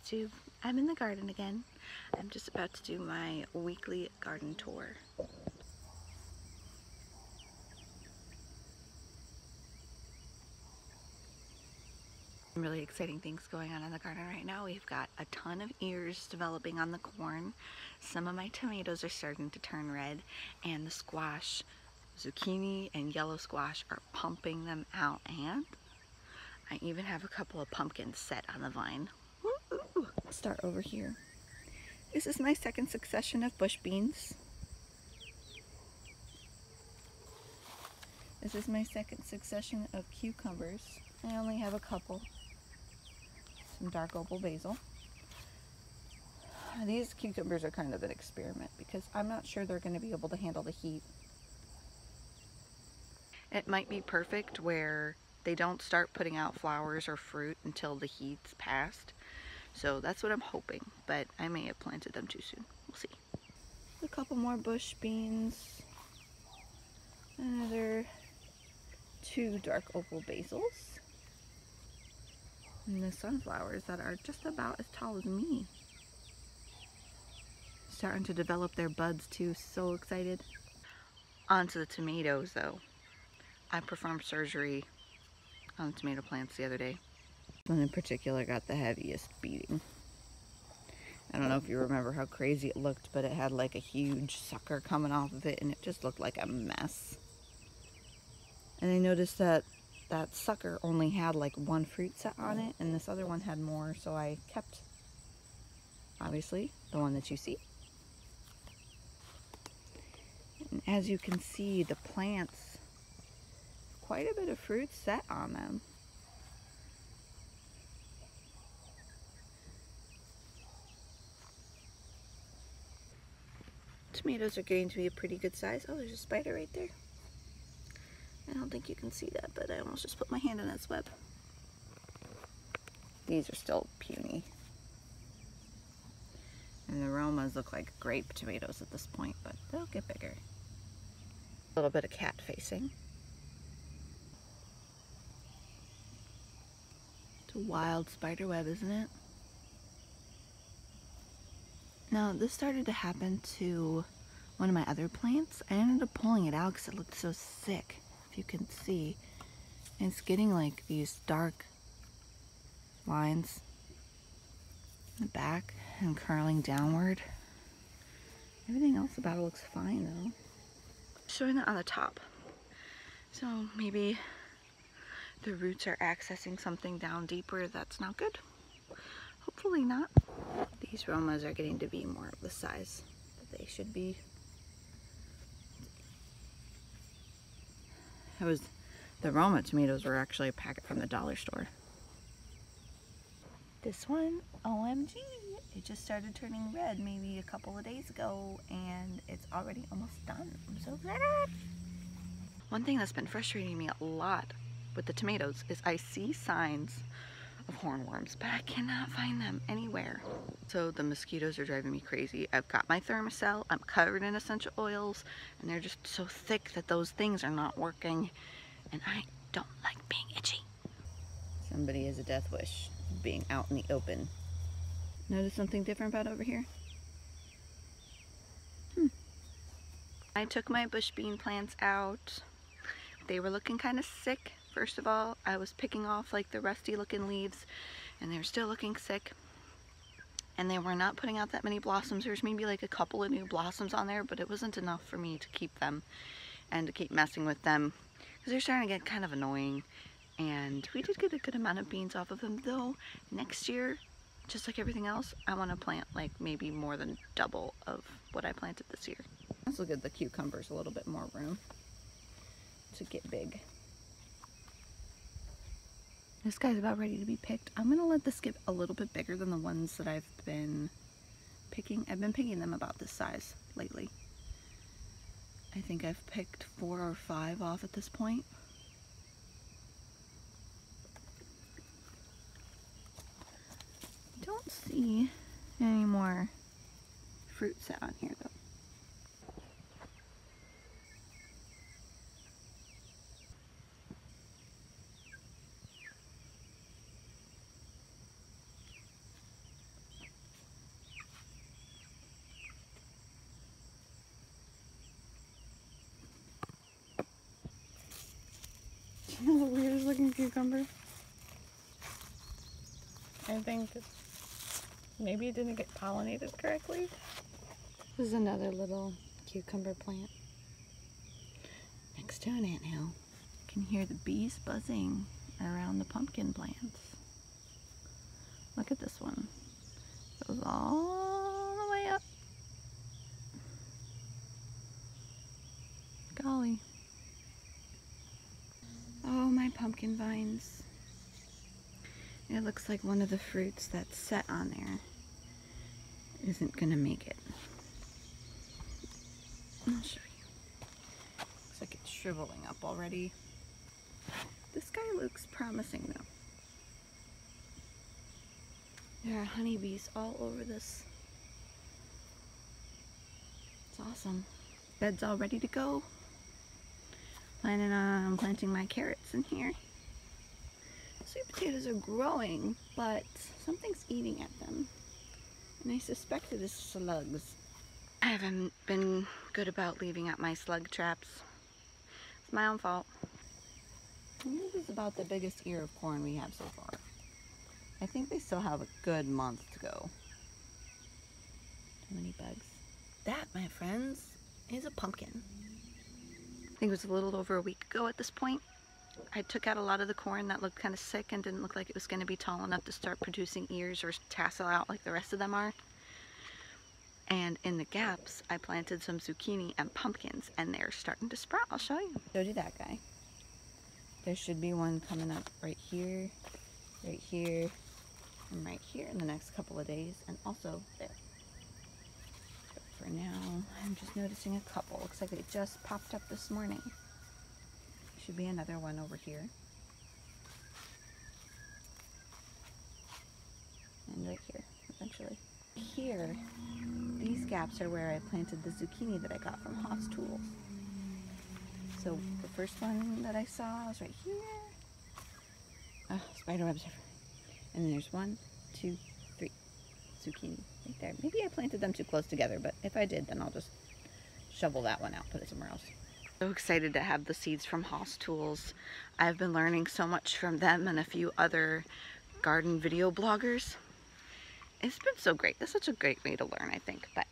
YouTube. I'm in the garden again. I'm just about to do my weekly garden tour. Some really exciting things going on in the garden right now. We've got a ton of ears developing on the corn. Some of my tomatoes are starting to turn red, and the squash, zucchini and yellow squash, are pumping them out, and I even have a couple of pumpkins set on the vine. Woo-hoo. Let's start over here. This is my second succession of bush beans. This is my second succession of cucumbers. I only have a couple. Some dark opal basil. These cucumbers are kind of an experiment because I'm not sure they're going to be able to handle the heat. It might be perfect where they don't start putting out flowers or fruit until the heat's passed. So that's what I'm hoping, but I may have planted them too soon. We'll see. A couple more bush beans. Another 2 dark opal basils. And the sunflowers that are just about as tall as me. Starting to develop their buds too. So excited. Onto the tomatoes though. I performed surgery on the tomato plants the other day. One in particular got the heaviest beating. I don't know if you remember how crazy it looked, but it had like a huge sucker coming off of it and it just looked like a mess. And I noticed that that sucker only had like 1 fruit set on it and this other one had more, so I kept, obviously, the one that you see. And as you can see, the plants, quite a bit of fruit set on them. Tomatoes are getting to be a pretty good size. Oh, there's a spider right there. I don't think you can see that, but I almost just put my hand in its web. These are still puny. And the aromas look like grape tomatoes at this point, but they'll get bigger. A little bit of cat facing. It's a wild spider web, isn't it? Now, this started to happen to one of my other plants. I ended up pulling it out because it looked so sick, if you can see. And it's getting like these dark lines in the back and curling downward. Everything else about it looks fine though. Showing that on the top. So maybe the roots are accessing something down deeper that's not good. Hopefully not. These Romas are getting to be more of the size that they should be. The Roma tomatoes were actually a packet from the dollar store. This one, OMG, it just started turning red maybe a couple of days ago and it's already almost done. I'm so glad. One thing that's been frustrating me a lot with the tomatoes is I see signs of hornworms, but I cannot find them anywhere. So the mosquitoes are driving me crazy. I've got my Thermacell, I'm covered in essential oils, and they're just so thick that those things are not working, and I don't like being itchy. Somebody has a death wish, being out in the open. Notice something different about over here? I took my bush bean plants out. They were looking kind of sick. First of all, I was picking off like the rusty looking leaves and they were still looking sick. And they were not putting out that many blossoms. There's maybe like a couple of new blossoms on there, but it wasn't enough for me to keep them and to keep messing with them because they're starting to get kind of annoying. And we did get a good amount of beans off of them though. Next year, just like everything else, I want to plant like maybe more than double of what I planted this year. Let's look at the cucumbers, a little bit more room to get big. This guy's about ready to be picked. I'm gonna let this get a little bit bigger than the ones that I've been picking. I've been picking them about this size lately. I think I've picked 4 or 5 off at this point. Don't see any more fruit set on here though. The weirdest looking cucumber. I think maybe it didn't get pollinated correctly. This is another little cucumber plant next to an anthill. You can hear the bees buzzing around the pumpkin plants. Look at this one. It goes all the way up. Golly. Oh, my pumpkin vines. It looks like one of the fruits that's set on there isn't gonna make it. I'll show you. Looks like it's shriveling up already. This guy looks promising though. There are honeybees all over this. It's awesome. Bed's all ready to go. Planning on planting my carrots in here. Sweet potatoes are growing, but something's eating at them. And I suspect it is slugs. I haven't been good about leaving out my slug traps. It's my own fault. And this is about the biggest ear of corn we have so far. I think they still have a good month to go. Too many bugs. That, my friends, is a pumpkin. I think it was a little over a week ago at this point. I took out a lot of the corn that looked kind of sick and didn't look like it was going to be tall enough to start producing ears or tassel out like the rest of them are. And in the gaps, I planted some zucchini and pumpkins, and they're starting to sprout. I'll show you. Showed you that guy. There should be one coming up right here, and right here in the next couple of days, and also there. But for now, I'm just noticing a couple. Looks like they just popped up this morning. Should be another one over here. And right here, eventually. Here, these gaps are where I planted the zucchini that I got from Haas Tools. So the first one that I saw was right here. Oh, spider webs everywhere. And then there's 1, 2, 3 zucchini right there. Maybe I planted them too close together, but if I did, then I'll just shovel that one out, put it somewhere else. So excited to have the seeds from Haas Tools. I've been learning so much from them and a few other garden video bloggers. It's been so great. It's such a great way to learn, I think. But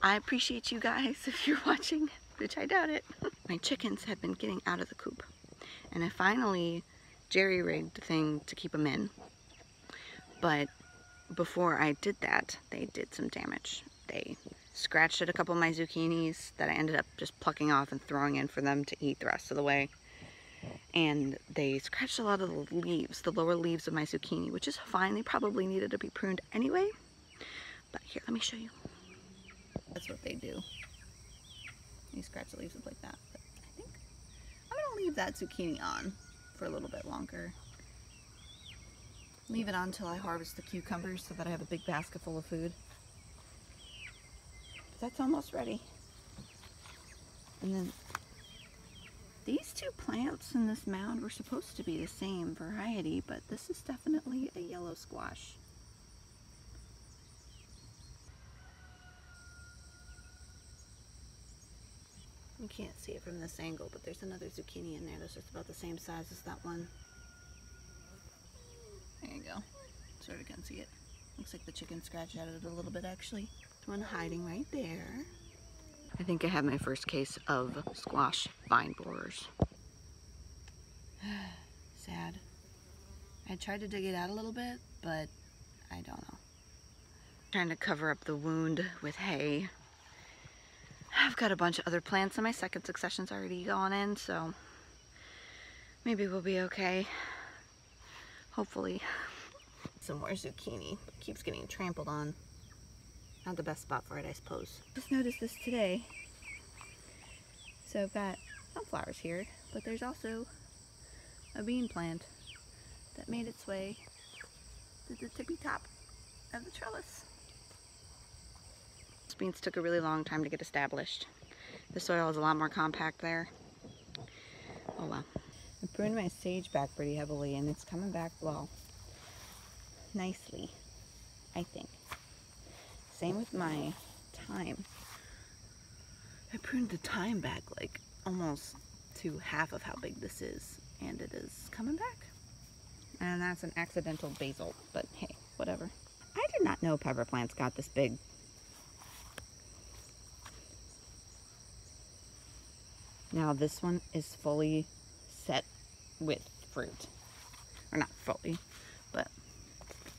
I appreciate you guys if you're watching, which I doubt it. My chickens have been getting out of the coop. And I finally jerry-rigged the thing to keep them in. But before I did that, they did some damage. They scratched at a couple of my zucchinis that I ended up just plucking off and throwing in for them to eat the rest of the way. And they scratched a lot of the leaves, the lower leaves of my zucchini, which is fine. They probably needed to be pruned anyway. But here, let me show you. That's what they do. They scratch the leaves up like that. But I think I'm going to leave that zucchini on for a little bit longer. Leave it on until I harvest the cucumbers so that I have a big basket full of food. That's almost ready. And then these two plants in this mound were supposed to be the same variety, but this is definitely a yellow squash. You can't see it from this angle, but there's another zucchini in there that's just about the same size as that one. There you go. Sort of can see it. Looks like the chicken scratched at it a little bit actually. One hiding right there. I think I have my first case of squash vine borers. Sad. I tried to dig it out a little bit, but I don't know. Trying to cover up the wound with hay. I've got a bunch of other plants and my second succession's already gone in, so maybe we'll be okay. Hopefully. Some more zucchini. It keeps getting trampled on. Not the best spot for it, I suppose. Just noticed this today. So I've got sunflowers here, but there's also a bean plant that made its way to the tippy top of the trellis. These beans took a really long time to get established. The soil is a lot more compact there. Oh well. I pruned my sage back pretty heavily and it's coming back, well, nicely, I think. Same with my thyme. I pruned the thyme back like almost to half of how big this is. and it is coming back. And that's an accidental basil, but hey, whatever. I did not know pepper plants got this big. Now this one is fully set with fruit. Or not fully, but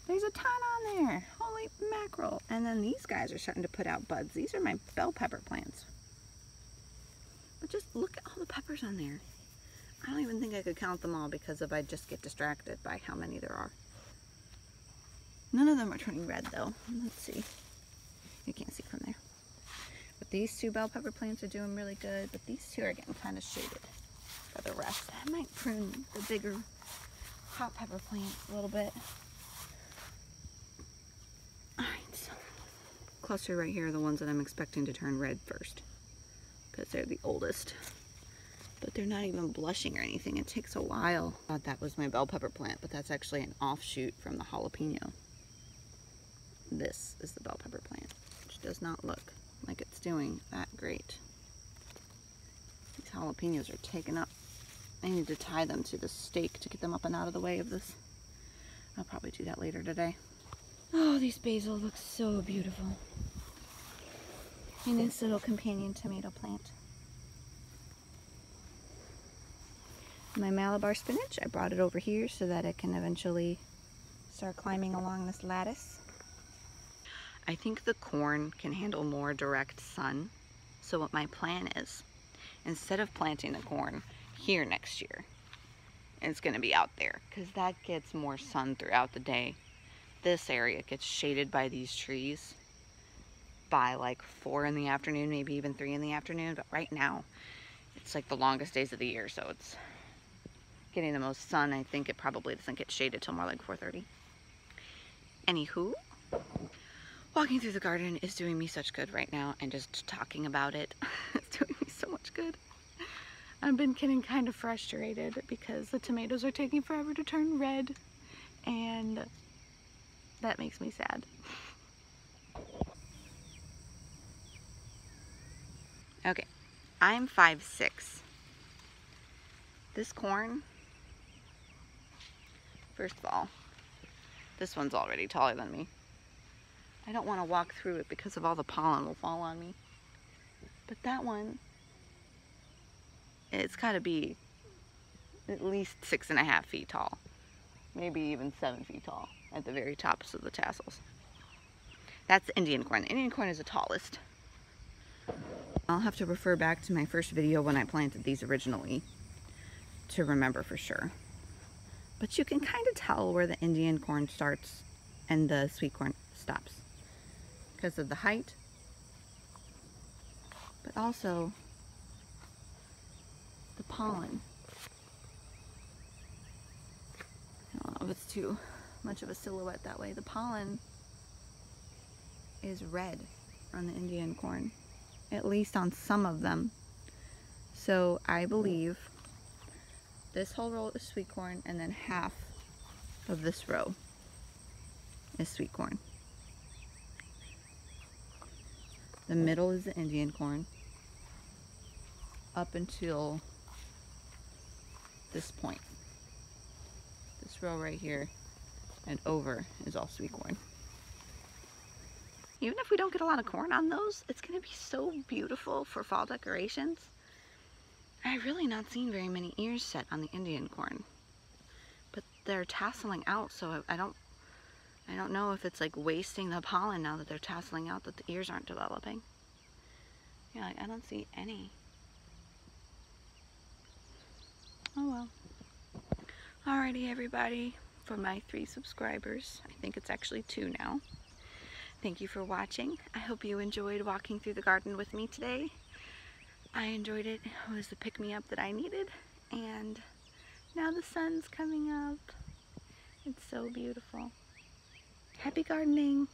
there's a ton on there. Holy mackerel. And then these guys are starting to put out buds. These are my bell pepper plants. But just look at all the peppers on there. I don't even think I could count them all because if I just get distracted by how many there are. None of them are turning red though. Let's see. You can't see from there. But these two bell pepper plants are doing really good, but these two are getting kind of shaded for the rest. I might prune the bigger hot pepper plants a little bit. Alright, so cluster right here are the ones that I'm expecting to turn red first because they're the oldest. But they're not even blushing or anything. It takes a while. I thought that was my bell pepper plant, but that's actually an offshoot from the jalapeno. This is the bell pepper plant, which does not look like it's doing that great. These jalapenos are taken up. I need to tie them to the stake to get them up and out of the way of this. I'll probably do that later today. Oh, these basil look so beautiful. And this little companion tomato plant. My Malabar spinach, I brought it over here so that it can eventually start climbing along this lattice. I think the corn can handle more direct sun. So what my plan is, instead of planting the corn here next year, it's going to be out there because that gets more sun throughout the day. This area gets shaded by these trees by like 4 in the afternoon, maybe even 3 in the afternoon. But right now, it's like the longest days of the year, so it's getting the most sun. I think it probably doesn't get shaded till more like 4:30. Anywho, walking through the garden is doing me such good right now, and just talking about it is doing me so much good. I've been getting kind of frustrated because the tomatoes are taking forever to turn red, and that makes me sad. Okay, I'm 5'6". This corn, first of all, this one's already taller than me. I don't want to walk through it because of all the pollen will fall on me. But that one, it's got to be at least 6.5 feet tall. Maybe even 7 feet tall at the very tops of the tassels. That's the Indian corn. The Indian corn is the tallest. I'll have to refer back to my first video when I planted these originally to remember for sure. But you can kind of tell where the Indian corn starts and the sweet corn stops because of the height, but also the pollen. I don't know if it's too much of a silhouette that way. The pollen is red on the Indian corn, at least on some of them. So I believe this whole row is sweet corn, and then half of this row is sweet corn. The middle is the Indian corn up until this point. This row right here and over is all sweet corn. Even if we don't get a lot of corn on those, it's going to be so beautiful for fall decorations. I've really not seen very many ears set on the Indian corn, but they're tasseling out, so I don't know if it's like wasting the pollen now that they're tasseling out that the ears aren't developing. Yeah, like, I don't see any. Oh well. Alrighty everybody, for my 3 subscribers, I think it's actually 2 now. Thank you for watching. I hope you enjoyed walking through the garden with me today. I enjoyed it. It was the pick-me-up that I needed. And now the sun's coming up. It's so beautiful. Happy gardening!